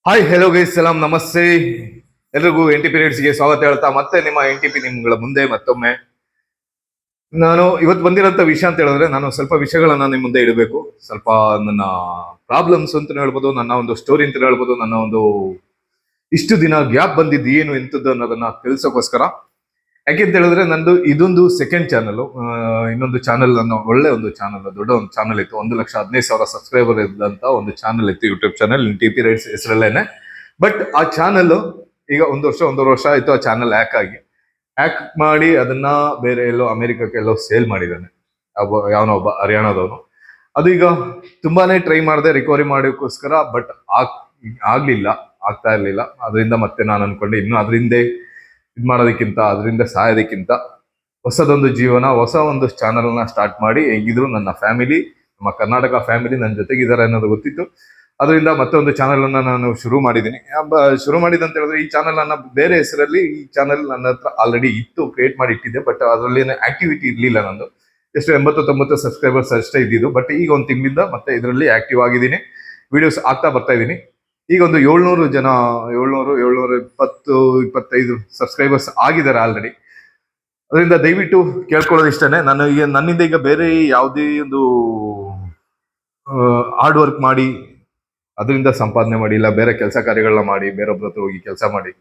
Hi hello guys ಸಲಾಂ ನಮಸ್ತೆ. ಎಲ್ರಿಗೂ N T P ರೇಟ್ಸ್ಗೆ ಸ್ವಾಗತ ಹೇಳ್ತಾ ಮತ್ತೆ ನಿಮ್ಮ ಎನ್ ಟಿ ಪಿ ನಿಮ್ಗಳ ಮುಂದೆ ಮತ್ತೊಮ್ಮೆ ನಾನು ಇವತ್ತು ಬಂದಿರೋಂಥ ವಿಷಯ ಅಂತ ಹೇಳಿದ್ರೆ ನಾನು ಸ್ವಲ್ಪ ವಿಷಯಗಳನ್ನ ನಿಮ್ಮ ಮುಂದೆ ಇಡಬೇಕು. ಸ್ವಲ್ಪ ನನ್ನ ಪ್ರಾಬ್ಲಮ್ಸ್ ಅಂತ ಹೇಳ್ಬೋದು, ನನ್ನ ಒಂದು ಸ್ಟೋರಿ ಅಂತ ಹೇಳ್ಬೋದು, ನನ್ನ ಒಂದು ಇಷ್ಟು ದಿನ ಗ್ಯಾಪ್ ಬಂದಿದ್ದು ಏನು ಎಂತದ್ದು ಅನ್ನೋದನ್ನ ತಿಳಿಸೋಕೋಸ್ಕರ. ಯಾಕೆಂತ ಹೇಳಿದ್ರೆ ನಂದು ಇದೊಂದು ಸೆಕೆಂಡ್ ಚಾನಲ್. ಇನ್ನೊಂದು ಚಾನಲ್ ಅನ್ನೋ ಒಳ್ಳೆ ಒಂದು ಚಾನಲ್, ದೊಡ್ಡ ಒಂದು ಚಾನಲ್ ಇತ್ತು. 1,15,000 ಸಬ್ಸ್ಕ್ರೈಬರ್ ಇದ್ದಂತ ಒಂದು ಚಾನಲ್ ಇತ್ತು, YouTube channel T P rights ಹೆಸರಲ್ಲೇನೆ. ಬಟ್ ಆ ಚಾನಲ್ ಈಗ ಒಂದೂವರೆ ವರ್ಷ ಆಯ್ತು ಆ ಚಾನಲ್ ಹ್ಯಾಕ್ ಮಾಡಿ ಅದನ್ನ ಬೇರೆ ಎಲ್ಲೋ ಅಮೆರಿಕಕ್ಕೆ ಎಲ್ಲೋ ಸೇಲ್ ಮಾಡಿದ್ದಾನೆ ಯಾವನೋ ಒಬ್ಬ ಹರಿಯಾಣದವನು. ಅದು ಈಗ ತುಂಬಾನೇ ಟ್ರೈ ಮಾಡಿದೆ ರಿಕವರಿ ಮಾಡೋಕ್ಕೋಸ್ಕರ, ಬಟ್ ಆಗ್ತಾ ಇರ್ಲಿಲ್ಲ. ಅದರಿಂದ ಮತ್ತೆ ನಾನು ಅನ್ಕೊಂಡೆ ಇನ್ನು ಅದರಿಂದ ಇದ್ ಮಾಡೋದಕ್ಕಿಂತ, ಅದರಿಂದ ಸಾಯೋದಕ್ಕಿಂತ ಹೊಸದೊಂದು ಜೀವನ, ಹೊಸ ಒಂದು ಚಾನಲ್ನ ಸ್ಟಾರ್ಟ್ ಮಾಡಿ, ಹೇಗಿದ್ರು ನನ್ನ ಫ್ಯಾಮಿಲಿ, ನಮ್ಮ ಕರ್ನಾಟಕ ಫ್ಯಾಮಿಲಿ ನನ್ನ ಜೊತೆಗಿದ್ದಾರೆ ಅನ್ನೋದು ಗೊತ್ತಿತ್ತು. ಅದರಿಂದ ಮತ್ತೊಂದು ಚಾನಲ್ ಅನ್ನ ನಾನು ಶುರು ಮಾಡಿದ್ದೀನಿ. ಶುರು ಮಾಡಿದಂತ ಹೇಳಿದ್ರೆ ಈ ಚಾನಲ್ ಅನ್ನ ಬೇರೆ ಹೆಸರಲ್ಲಿ, ಈ ಚಾನಲ್ ನನ್ನ ಹತ್ರ ಆಲ್ರೆಡಿ ಇತ್ತು, ಕ್ರಿಯೇಟ್ ಮಾಡಿ ಇಟ್ಟಿದ್ದೆ. ಬಟ್ ಅದರಲ್ಲಿ ಆಕ್ಟಿವಿಟಿ ಇರ್ಲಿಲ್ಲ. ನಂದು ಎಷ್ಟು 80-90 ಸಬ್ಸ್ಕ್ರೈಬರ್ಸ್ ಅಷ್ಟೇ ಇದ್ದಿದ್ದು. ಬಟ್ ಈಗ ಒಂದು ತಿಂಗಳಿಂದ ಮತ್ತೆ ಇದರಲ್ಲಿ ಆಕ್ಟಿವ್ ಆಗಿದ್ದೀನಿ, ವಿಡಿಯೋಸ್ ಆಗ್ತಾ ಬರ್ತಾ ಇದ್ದೀನಿ. ಈಗ ಒಂದು 720 ಸಬ್ಸ್ಕ್ರೈಬರ್ಸ್ ಆಗಿದ್ದಾರೆ ಆಲ್ರೆಡಿ. ಅದರಿಂದ ದಯವಿಟ್ಟು ಕೇಳ್ಕೊಳ್ಳೋದು ಇಷ್ಟನೇ, ನನ್ನಿಂದ ಈಗ ಬೇರೆ ಯಾವುದೇ ಒಂದು ಹಾರ್ಡ್ ವರ್ಕ್ ಮಾಡಿ ಅದರಿಂದ ಸಂಪಾದನೆ ಮಾಡಿ, ಇಲ್ಲ ಬೇರೆ ಕೆಲಸ ಕಾರ್ಯಗಳನ್ನ ಮಾಡಿ, ಬೇರೊಬ್ಬರ ಹತ್ರ ಹೋಗಿ ಕೆಲಸ ಮಾಡಿ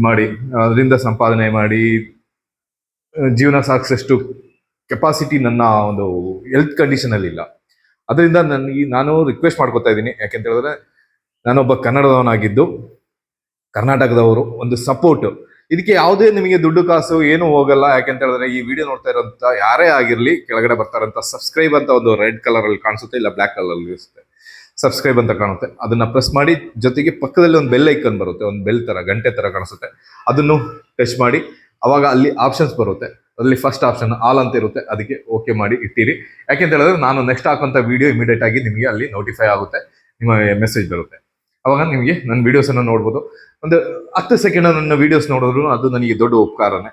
ಮಾಡಿ ಅದರಿಂದ ಸಂಪಾದನೆ ಮಾಡಿ ಜೀವನ ಸಾಗಿಸಷ್ಟು ಕೆಪಾಸಿಟಿ ನನ್ನ ಒಂದು ಹೆಲ್ತ್ ಕಂಡೀಷನ್ ಅಲ್ಲಿ ಇಲ್ಲ. ಅದರಿಂದ ನಾನು ರಿಕ್ವೆಸ್ಟ್ ಮಾಡ್ಕೊತಾ ಇದ್ದೀನಿ. ಯಾಕೆಂತ ಹೇಳಿದ್ರೆ ನಾನೊಬ್ಬ ಕನ್ನಡದವನಾಗಿದ್ದು, ಕರ್ನಾಟಕದವರು ಒಂದು ಸಪೋರ್ಟ್, ಇದಕ್ಕೆ ಯಾವುದೇ ನಿಮಗೆ ದುಡ್ಡು ಕಾಸು ಏನು ಹೋಗಲ್ಲ. ಯಾಕೆಂತ ಹೇಳಿದ್ರೆ ಈ ವಿಡಿಯೋ ನೋಡ್ತಾ ಇರೋಂಥ ಯಾರೇ ಆಗಿರ್ಲಿ, ಕೆಳಗಡೆ ಬರ್ತಾರಂತ ಸಬ್ಸ್ಕ್ರೈಬ್ ಅಂತ ಒಂದು ರೆಡ್ ಕಲರ್ ಅಲ್ಲಿ ಕಾಣಿಸುತ್ತೆ, ಇಲ್ಲ ಬ್ಲಾಕ್ ಕಲರ್ ಅಲ್ಲಿ ಇರುತ್ತೆ, ಸಬ್ಸ್ಕ್ರೈಬ್ ಅಂತ ಕಾಣುತ್ತೆ. ಅದನ್ನ ಪ್ರೆಸ್ ಮಾಡಿ, ಜೊತೆಗೆ ಪಕ್ಕದಲ್ಲಿ ಒಂದು ಬೆಲ್ ಐಕನ್ ಬರುತ್ತೆ, ಒಂದು ಬೆಲ್ ತರ ಗಂಟೆ ತರ ಕಾಣಿಸುತ್ತೆ, ಅದನ್ನು ಟಚ್ ಮಾಡಿ. ಅವಾಗ ಅಲ್ಲಿ ಆಪ್ಷನ್ಸ್ ಬರುತ್ತೆ, ಅದರಲ್ಲಿ ಫಸ್ಟ್ ಆಪ್ಷನ್ ಆಲ್ ಅಂತ ಇರುತ್ತೆ, ಅದಕ್ಕೆ ಓಕೆ ಮಾಡಿ ಇಟ್ಟಿರಿ. ಯಾಕೆಂತ ಹೇಳಿದ್ರೆ ನಾನು ನೆಕ್ಸ್ಟ್ ಹಾಕುವಂತ ವಿಡಿಯೋ ಇಮಿಡಿಯೇಟ್ ಆಗಿ ನಿಮಗೆ ಅಲ್ಲಿ ನೋಟಿಫೈ ಆಗುತ್ತೆ, ನಿಮ್ಮ ಮೆಸೇಜ್ ಬರುತ್ತೆ. ಅವಾಗ ನಿಮಗೆ ನನ್ನ ವಿಡಿಯೋಸ್ ಅನ್ನು ನೋಡ್ಬೋದು. ಒಂದು 10 ಸೆಕೆಂಡ್ ನನ್ನ ವಿಡಿಯೋಸ್ ನೋಡಿದ್ರು ಅದು ನನಗೆ ದೊಡ್ಡ ಉಪಕಾರನೇ.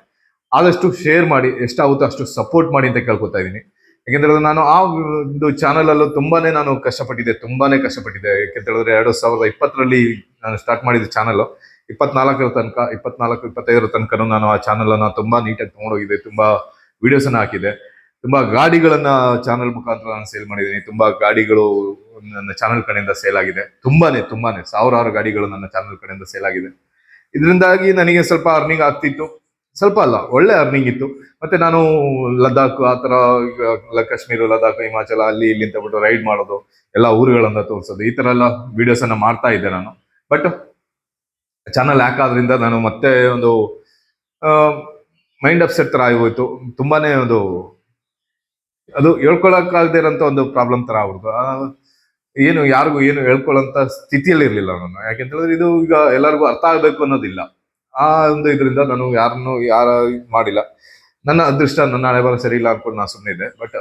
ಆದಷ್ಟು ಶೇರ್ ಮಾಡಿ, ಎಷ್ಟಾಗುತ್ತೋ ಅಷ್ಟು ಸಪೋರ್ಟ್ ಮಾಡಿ ಅಂತ ಕೇಳ್ಕೊತಾ ಇದ್ದೀನಿ. ಯಾಕೆಂದ್ರೆ ನಾನು ಆ ಒಂದು ಚಾನಲ್ ಅಲ್ಲೂ ತುಂಬಾನೇ ಕಷ್ಟಪಟ್ಟಿದ್ದೆ. ಯಾಕೆಂತ ಹೇಳಿದ್ರೆ 2020ರಲ್ಲಿ ನಾನು ಸ್ಟಾರ್ಟ್ ಮಾಡಿದ ಚಾನಲ್ 24-25 ತನಕ ನಾನು ಆ ಚಾನಲ್ ಅನ್ನ ತುಂಬಾ ನೀಟಾಗಿ ತಗೊಂಡೋಗಿದ್ದೆ. ತುಂಬಾ ವಿಡಿಯೋಸ್ ಅನ್ನ ಹಾಕಿದೆ, ತುಂಬಾ ಗಾಡಿಗಳನ್ನ ಚಾನಲ್ ಮುಖಾಂತರ ನಾನು ಸೇಲ್ ಮಾಡಿದ್ದೀನಿ. ತುಂಬಾ ಗಾಡಿಗಳು ನನ್ನ ಚಾನಲ್ ಕಡೆಯಿಂದ ಸೇಲ್ ಆಗಿದೆ. ತುಂಬಾನೇ ಸಾವಿರಾರು ಗಾಡಿಗಳು ನನ್ನ ಚಾನಲ್ ಕಡೆಯಿಂದ ಸೇಲ್ ಆಗಿದೆ. ಇದರಿಂದಾಗಿ ನನಗೆ ಸ್ವಲ್ಪ ಅರ್ನಿಂಗ್ ಆಗ್ತಿತ್ತು, ಸ್ವಲ್ಪ ಅಲ್ಲ ಒಳ್ಳೆ ಅರ್ನಿಂಗ್ ಇತ್ತು. ಮತ್ತೆ ನಾನು ಲದ್ದಾಖ್ ಆತರ, ಕಾಶ್ಮೀರ, ಲದ್ದಾಖ್, ಹಿಮಾಚಲ ಅಲ್ಲಿ ಇಲ್ಲಿ ಅಂತ ಬಿಟ್ಟು ರೈಡ್ ಮಾಡೋದು, ಎಲ್ಲ ಊರುಗಳನ್ನ ತೋರಿಸೋದು, ಈ ತರ ಎಲ್ಲ ವಿಡಿಯೋಸ್ ಅನ್ನ ಮಾಡ್ತಾ ಇದ್ದೆ ನಾನು. ಬಟ್ ಚಾನಲ್ ಹ್ಯಾಕ್ ಆದ್ರಿಂದ ನಾನು ಮತ್ತೆ ಒಂದು ಮೈಂಡ್ ಅಪ್ಸೆಟ್ ತರ ಆಗೋಯ್ತು. ತುಂಬಾನೇ ಅದು ಹೇಳ್ಕೊಳಕ್ಕಾಗದೇ ಇರೋಂಥ ಒಂದು ಪ್ರಾಬ್ಲಮ್ ತರ ಆಗ್ಬಿಡ್ತು. ಯಾರಿಗೂ ಏನು ಹೇಳ್ಕೊಳ್ಳೋಂತ ಸ್ಥಿತಿಯಲ್ಲಿ ಇರ್ಲಿಲ್ಲ ನಾನು. ಯಾಕೆಂತ ಹೇಳಿದ್ರೆ ಇದು ಈಗ ಎಲ್ಲರಿಗೂ ಅರ್ಥ ಆಗ್ಬೇಕು ಅನ್ನೋದಿಲ್ಲ. ಆ ಒಂದು ಇದರಿಂದ ನಾನು ಯಾರ ಮಾಡಿಲ್ಲ. ನನ್ನ ಅದೃಷ್ಟ, ನನ್ನ ಹಣೆ ಬರ ಸರಿ ಇಲ್ಲ ಅನ್ಕೊಂಡು ನಾನು ಸುಮ್ಮನೆ ಇದ್ದೆ. ಬಟ್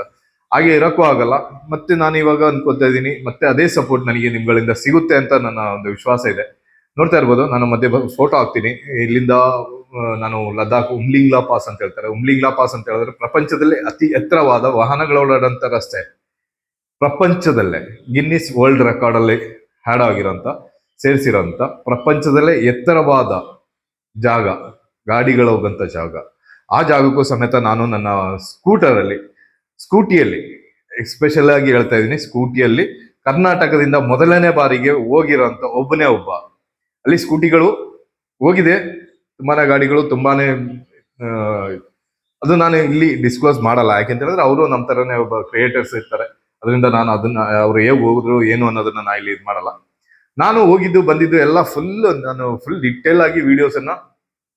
ಹಾಗೆ ಇರಕ್ಕೂ ಆಗಲ್ಲ. ಮತ್ತೆ ನಾನು ಇವಾಗ ಅನ್ಕೋತಾ ಇದ್ದೀನಿ, ಮತ್ತೆ ಅದೇ ಸಪೋರ್ಟ್ ನನಗೆ ನಿಮ್ಗಳಿಂದ ಸಿಗುತ್ತೆ ಅಂತ ನನ್ನ ಒಂದು ವಿಶ್ವಾಸ ಇದೆ. ನೋಡ್ತಾ ಇರ್ಬೋದು, ನಾನು ಮಧ್ಯೆ ಫೋಟೋ ಹಾಕ್ತೀನಿ. ಇಲ್ಲಿಂದ ನಾನು ಲದ್ದಾಖ್ ಉಮ್ಲಿಂಗ್ಲಾ ಪಾಸ್ ಅಂತ ಹೇಳ್ತಾರೆ. ಉಮ್ಲಿಂಗ್ಲಾ ಪಾಸ್ ಅಂತ ಹೇಳಿದ್ರೆ ಪ್ರಪಂಚದಲ್ಲೇ ಅತಿ ಎತ್ತರವಾದ ವಾಹನಗಳ ಓಡಾಡಂತ ರಸ್ತೆ, ಪ್ರಪಂಚದಲ್ಲೇ ಗಿನ್ನಿಸ್ ವರ್ಲ್ಡ್ ರೆಕಾರ್ಡ್ ಅಲ್ಲಿ ಹ್ಯಾಡ್ ಆಗಿರೋಂಥ, ಸೇರಿಸಿರೋಂಥ ಪ್ರಪಂಚದಲ್ಲೇ ಎತ್ತರವಾದ ಜಾಗ, ಗಾಡಿಗಳು ಹೋಗಂತ ಜಾಗ. ಆ ಜಾಗಕ್ಕೂ ಸಮೇತ ನಾನು ನನ್ನ ಸ್ಕೂಟಿಯಲ್ಲಿ ಎಸ್ಪೆಷಲ್ ಆಗಿ ಹೇಳ್ತಾ ಇದ್ದೀನಿ, ಸ್ಕೂಟಿಯಲ್ಲಿ ಕರ್ನಾಟಕದಿಂದ ಮೊದಲನೇ ಬಾರಿಗೆ ಹೋಗಿರೋಂಥ ಒಬ್ಬನೇ ಒಬ್ಬ. ಅಲ್ಲಿ ಸ್ಕೂಟಿಗಳು ಹೋಗಿದೆ, ತುಂಬಾನೇ ಗಾಡಿಗಳು, ತುಂಬಾನೇ ಅದು ನಾನು ಇಲ್ಲಿ ಡಿಸ್ಕ್ಲೋಸ್ ಮಾಡಲ್ಲ. ಯಾಕೆಂತ ಹೇಳಿದ್ರೆ ಅವರು ನಮ್ಮ ತರನೇ ಒಬ್ಬ ಕ್ರಿಯೇಟರ್ಸ್ ಇರ್ತಾರೆ. ಅದರಿಂದ ನಾನು ಅದನ್ನ ಅವ್ರು ಹೇಗೆ ಹೋದ್ರು ಏನು ಅನ್ನೋದನ್ನ ನಾ ಇಲ್ಲಿ ಇದು ಮಾಡಲ್ಲ. ನಾನು ಹೋಗಿದ್ದು ಬಂದಿದ್ದು ಎಲ್ಲ ಫುಲ್ ಡಿಟೇಲ್ ಆಗಿ ವಿಡಿಯೋಸ್ ಅನ್ನ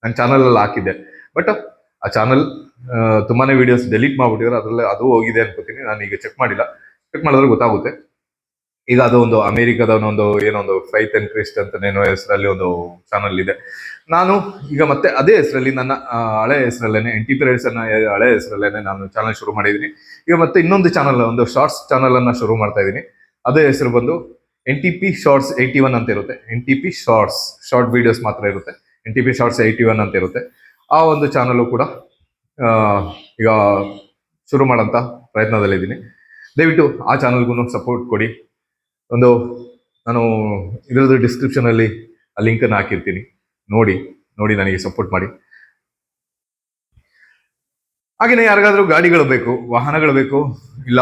ನನ್ನ ಚಾನಲ್ ಅಲ್ಲಿ ಹಾಕಿದ್ದೆ. ಬಟ್ ಆ ಚಾನಲ್ ತುಂಬಾನೇ ವಿಡಿಯೋಸ್ ಡೆಲೀಟ್ ಮಾಡ್ಬಿಟ್ಟಿದ್ರೆ, ಅದ್ರಲ್ಲಿ ಅದು ಹೋಗಿದೆ ಅನ್ಕೋತೀನಿ. ನಾನು ಈಗ ಚೆಕ್ ಮಾಡಿದ್ರೆ ಗೊತ್ತಾಗುತ್ತೆ. ಈಗ ಅದು ಒಂದು ಅಮೆರಿಕದ ಏನೊಂದು ಫೈತ್ ಅಂಡ್ ಕ್ರಿಸ್ಟ್ ಅಂತಾನೇನೋ ಹೆಸರಲ್ಲಿ ಒಂದು ಚಾನಲ್ ಇದೆ. ನಾನು ಈಗ ಮತ್ತೆ ಅದೇ ಹೆಸರಲ್ಲಿ, ನನ್ನ ಹಳೆ ಹೆಸರಲ್ಲೇನೆ, ಎನ್ ಟಿ ಪಿ ರೈಟ್ಸ್ ಅನ್ನ ಹಳೆ ಹೆಸರಲ್ಲೇನೆ ನಾನು ಚಾನಲ್ ಶುರು ಮಾಡಿದ್ದೀನಿ. ಈಗ ಮತ್ತೆ ಇನ್ನೊಂದು ಚಾನಲ್, ಒಂದು ಶಾರ್ಟ್ಸ್ ಚಾನಲ್ ಅನ್ನ ಶುರು ಮಾಡ್ತಾ ಇದ್ದೀನಿ. ಅದೇ ಹೆಸರು ಬಂದು NTP ಶಾರ್ಟ್ಸ್ 81 ಅಂತ ಇರುತ್ತೆ. NTP ಶಾರ್ಟ್ಸ್, ಶಾರ್ಟ್ ವಿಡಿಯೋಸ್ ಮಾತ್ರ ಇರುತ್ತೆ. NTP ಶಾರ್ಟ್ಸ್ 81 ಅಂತ ಇರುತ್ತೆ. ಆ ಒಂದು ಚಾನಲ್ ಕೂಡ ಈಗ ಶುರು ಮಾಡೋಂಥ ಪ್ರಯತ್ನದಲ್ಲಿದ್ದೀನಿ. ದಯವಿಟ್ಟು ಆ ಚಾನಲ್ಗೂ ಸಪೋರ್ಟ್ ಕೊಡಿ. ನಾನು ಇದರದ್ದು ಡಿಸ್ಕ್ರಿಪ್ಷನ್ ಅಲ್ಲಿ ಆ ಲಿಂಕ್ ಅನ್ನು ಹಾಕಿರ್ತೀನಿ, ನೋಡಿ ನೋಡಿ ನನಗೆ ಸಪೋರ್ಟ್ ಮಾಡಿ. ಹಾಗೇನೆ ಯಾರಿಗಾದ್ರೂ ಗಾಡಿಗಳು ಬೇಕು, ವಾಹನಗಳು ಬೇಕು, ಇಲ್ಲ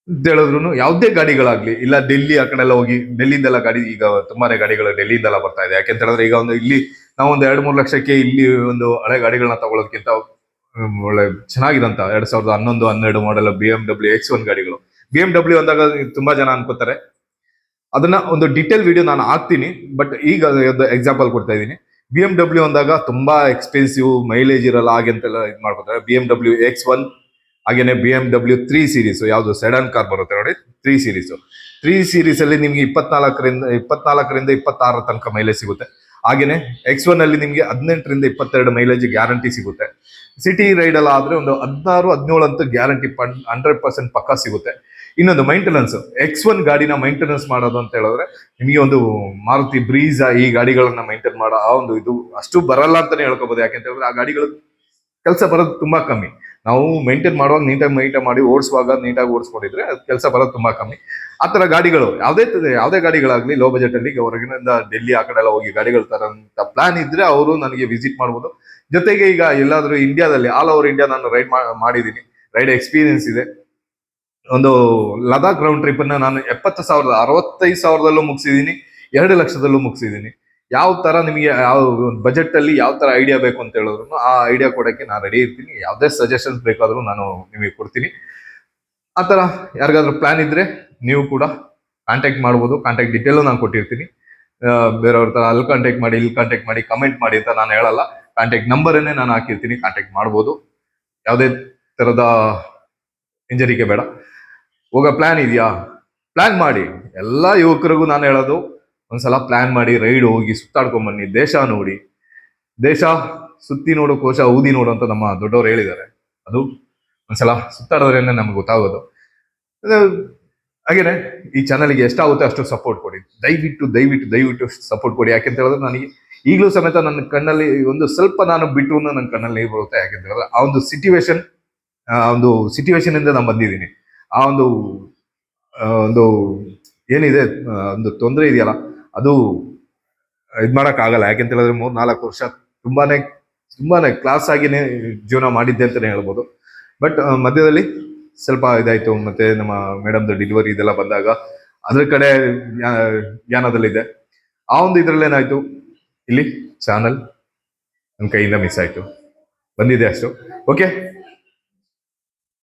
ಅಂತ ಹೇಳಿದ್ರು ಯಾವುದೇ ಗಾಡಿಗಳಾಗ್ಲಿ, ಇಲ್ಲ ಡೆಲ್ಲಿ ಆ ಕಡೆ ಎಲ್ಲ ಹೋಗಿ, ಡೆಲ್ಲಿಯಿಂದೆಲ್ಲ ಗಾಡಿ ಈಗ ತುಂಬಾನೇ ಗಾಡಿಗಳು ಡೆಲ್ಲಿಯಿಂದೆಲ್ಲ ಬರ್ತಾ ಇದೆ. ಯಾಕೆಂತ ಹೇಳಿದ್ರೆ ಈಗ ಒಂದು ಇಲ್ಲಿ ನಾವು ಒಂದು 2-3 ಲಕ್ಷಕ್ಕೆ ಇಲ್ಲಿ ಒಂದು ಹಳೆ ಗಾಡಿಗಳನ್ನ ತಗೊಳ್ಳೋದಕ್ಕಿಂತ ಒಳ್ಳೆ ಚೆನ್ನಾಗಿರಂತ 2011-12 ಮಾಡೆಲ್ BMW X1 ಗಾಡಿಗಳು. BMW ಅಂದಾಗ ತುಂಬಾ ಜನ ಅನ್ಕೋತಾರೆ, ಅದನ್ನ ಒಂದು ಡೀಟೇಲ್ ವಿಡಿಯೋ ನಾನು ಹಾಕ್ತೀನಿ. ಬಟ್ ಈಗ ಎಕ್ಸಾಂಪಲ್ ಕೊಡ್ತಾ ಇದ್ದೀನಿ. BMW ಅಂದಾಗ ತುಂಬಾ ಎಕ್ಸ್ಪೆನ್ಸಿವ್, ಮೈಲೇಜ್ ಇರಲ್ಲ ಹಾಗೆ ಅಂತೆಲ್ಲ ಇದು ಮಾಡ್ಕೊತಾರೆ. BMW X1 ಹಾಗೇನೆ BMW 3 ಸೀರೀಸ್, ಯಾವುದು ಸೆಡನ್ ಕಾರ್ ಬರುತ್ತೆ ನೋಡಿ, 3 ಸೀರೀಸ್. 3 ಸೀರೀಸ್ ಅಲ್ಲಿ ನಿಮ್ಗೆ 24ರಿಂದ 26 ತನಕ ಮೈಲೇಜ್ ಸಿಗುತ್ತೆ. ಹಾಗೇನೆ X1 ಅಲ್ಲಿ ನಿಮ್ಗೆ 18ರಿಂದ 22 ಮೈಲೇಜ್ ಗ್ಯಾರಂಟಿ ಸಿಗುತ್ತೆ. ಸಿಟಿ ರೈಡ್ ಎಲ್ಲ ಆದ್ರೆ ಒಂದು 16-17 ಅಂತೂ ಗ್ಯಾರಂಟಿ 100% ಪಕ್ಕಾ ಸಿಗುತ್ತೆ. ಇನ್ನೊಂದು ಮೈಂಟೆನೆನ್ಸ್, X1 ಗಾಡಿನ ಮೈಂಟೆನೆನ್ಸ್ ಮಾಡೋದು ಅಂತ ಹೇಳಿದ್ರೆ ನಿಮಗೆ ಒಂದು ಮಾರುತಿ ಬ್ರೀಜಾ ಈ ಗಾಡಿಗಳನ್ನ ಮೈಂಟೈನ್ ಮಾಡೋ ಆ ಒಂದು ಇದು ಅಷ್ಟು ಬರಲ್ಲ ಅಂತಾನೆ ಹೇಳ್ಕೋಬಹುದು. ಯಾಕೆಂತ ಹೇಳಿದ್ರೆ ಆ ಗಾಡಿಗಳು ಕೆಲಸ ಬರೋದು ತುಂಬಾ ಕಮ್ಮಿ. ನಾವು ಮೈಂಟೈನ್ ಮಾಡುವಾಗ ನೀಟಾಗಿ ಮೈಂಟೈನ್ ಮಾಡಿ ಓಡಿಸುವಾಗ ನೀಟಾಗಿ ಓಡಿಸ್ಕೊಂಡಿದ್ರೆ ಕೆಲಸ ಬರೋದು ತುಂಬಾ ಕಮ್ಮಿ. ಆ ತರ ಗಾಡಿಗಳು ಯಾವುದೇ ಗಾಡಿಗಳಾಗ್ಲಿ ಲೋ ಬಜೆಟ್ ಅಲ್ಲಿ ಹೊರಗಿನಿಂದ ಡೆಲ್ಲಿ ಆ ಕಡೆ ಎಲ್ಲ ಹೋಗಿ ಗಾಡಿಗಳು ತರಂತ ಪ್ಲಾನ್ ಇದ್ರೆ ಅವರು ನನಗೆ ವಿಸಿಟ್ ಮಾಡ್ಬೋದು. ಜೊತೆಗೆ ಈಗ ಎಲ್ಲಾದ್ರೂ ಇಂಡಿಯಾದಲ್ಲಿ ಆಲ್ ಓವರ್ ಇಂಡಿಯಾ ನಾನು ಮಾಡಿದ್ದೀನಿ, ರೈಡ್ ಎಕ್ಸ್ಪೀರಿಯನ್ಸ್ ಇದೆ. ಒಂದು ಲದಾಖ್ ರೌಂಡ್ ಟ್ರಿಪ್ ಅನ್ನ ನಾನು 70,000 65,000ದಲ್ಲೂ ಮುಗಿಸಿದೀನಿ, 2 ಲಕ್ಷದಲ್ಲೂ ಮುಗಿಸಿದೀನಿ. ಯಾವ ತರ ನಿಮಗೆ ಯಾವ ಬಜೆಟ್ ಅಲ್ಲಿ ಯಾವ ತರ ಐಡಿಯಾ ಬೇಕು ಅಂತ ಹೇಳಿದ್ರು ಆ ಐಡಿಯಾ ಕೊಡಕ್ಕೆ ನಾನು ರೆಡಿ ಇರ್ತೀನಿ. ಯಾವುದೇ ಸಜೆಷನ್ಸ್ ಬೇಕಾದ್ರೂ ನಾನು ನಿಮಗೆ ಕೊಡ್ತೀನಿ. ಆ ತರ ಯಾರಿಗಾದ್ರೂ ಪ್ಲಾನ್ ಇದ್ರೆ ನೀವು ಕೂಡ ಕಾಂಟ್ಯಾಕ್ಟ್ ಮಾಡ್ಬೋದು. ಕಾಂಟ್ಯಾಕ್ಟ್ ಡೀಟೇಲ್ ನಾನು ಕೊಟ್ಟಿರ್ತೀನಿ. ಬೇರೆಯವ್ರ ತರ ಅಲ್ಲಿ ಕಾಂಟ್ಯಾಕ್ಟ್ ಮಾಡಿ, ಇಲ್ಲಿ ಕಾಂಟ್ಯಾಕ್ಟ್ ಮಾಡಿ, ಕಮೆಂಟ್ ಮಾಡಿ ಅಂತ ನಾನು ಹೇಳಲ್ಲ. ಕಾಂಟ್ಯಾಕ್ಟ್ ನಂಬರನ್ನೇ ನಾನು ಹಾಕಿರ್ತೀನಿ, ಕಾಂಟ್ಯಾಕ್ಟ್ ಮಾಡ್ಬೋದು. ಯಾವುದೇ ತರದ ಹಿಂಜರಿಕೆ ಬೇಡ. ಹೋಗೋ ಪ್ಲಾನ್ ಇದೆಯಾ, ಪ್ಲಾನ್ ಮಾಡಿ. ಎಲ್ಲಾ ಯುವಕರಿಗೂ ನಾನು ಹೇಳೋದು, ಒಂದ್ಸಲ ಪ್ಲಾನ್ ಮಾಡಿ ರೈಡ್ ಹೋಗಿ ಸುತ್ತಾಡ್ಕೊಂಡ್ ಬನ್ನಿ, ದೇಶ ನೋಡಿ. ದೇಶ ಸುತ್ತಿ ನೋಡು, ಕೋಶ ಊದಿ ನೋಡು ಅಂತ ನಮ್ಮ ದೊಡ್ಡವರು ಹೇಳಿದ್ದಾರೆ. ಅದು ಒಂದ್ಸಲ ಸುತ್ತಾಡೋದ್ರೇನೆ ನಮ್ಗೆ ಗೊತ್ತಾಗೋದು. ಹಾಗೇನೆ ಈ ಚಾನಲ್ಗೆ ಎಷ್ಟಾಗುತ್ತೆ ಅಷ್ಟು ಸಪೋರ್ಟ್ ಕೊಡಿ, ದಯವಿಟ್ಟು ದಯವಿಟ್ಟು ದಯವಿಟ್ಟು ಸಪೋರ್ಟ್ ಕೊಡಿ. ಯಾಕೆಂತ ಹೇಳಿದ್ರೆ ನನಗೆ ಈಗಲೂ ಸಮೇತ ನನ್ನ ಕಣ್ಣಲ್ಲಿ ಒಂದು ಸ್ವಲ್ಪ ನಾನು ಬಿಟ್ಟು ನನ್ನ ಕಣ್ಣಲ್ಲಿ ನೀರು ಬರುತ್ತೆ. ಯಾಕೆಂತ ಹೇಳಿದ್ರೆ ಆ ಒಂದು ಸಿಚುವೇಶನ್ ಇಂದ ನಾನು ಬಂದಿದ್ದೀನಿ. ಆ ಒಂದು ಏನಿದೆ ಒಂದು ತೊಂದರೆ ಇದೆಯಲ್ಲ, ಅದು ಇದ್ ಮಾಡಕ್ ಆಗಲ್ಲ. ಯಾಕೆಂತ ಹೇಳಿದ್ರೆ 3-4 ವರ್ಷ ತುಂಬಾನೇ ಕ್ಲಾಸ್ ಆಗಿನೇ ಜೀವನ ಮಾಡಿದ್ದೆ ಅಂತಾನೆ ಹೇಳ್ಬೋದು. ಬಟ್ ಮಧ್ಯದಲ್ಲಿ ಸ್ವಲ್ಪ ಇದಾಯ್ತು. ಮತ್ತೆ ನಮ್ಮ ಮೇಡಮ್ದು ಡೆಲಿವರಿ ಇದೆಲ್ಲ ಬಂದಾಗ ಅದ್ರ ಕಡೆ ಜ್ಞಾನದಲ್ಲಿದೆ. ಆ ಒಂದು ಇದ್ರಲ್ಲಿ ಏನಾಯ್ತು, ಇಲ್ಲಿ ಚಾನಲ್ ನನ್ನ ಕೈಯಿಂದ ಮಿಸ್ ಆಯ್ತು. ಬಂದಿದೆ ಅಷ್ಟು. ಓಕೆ,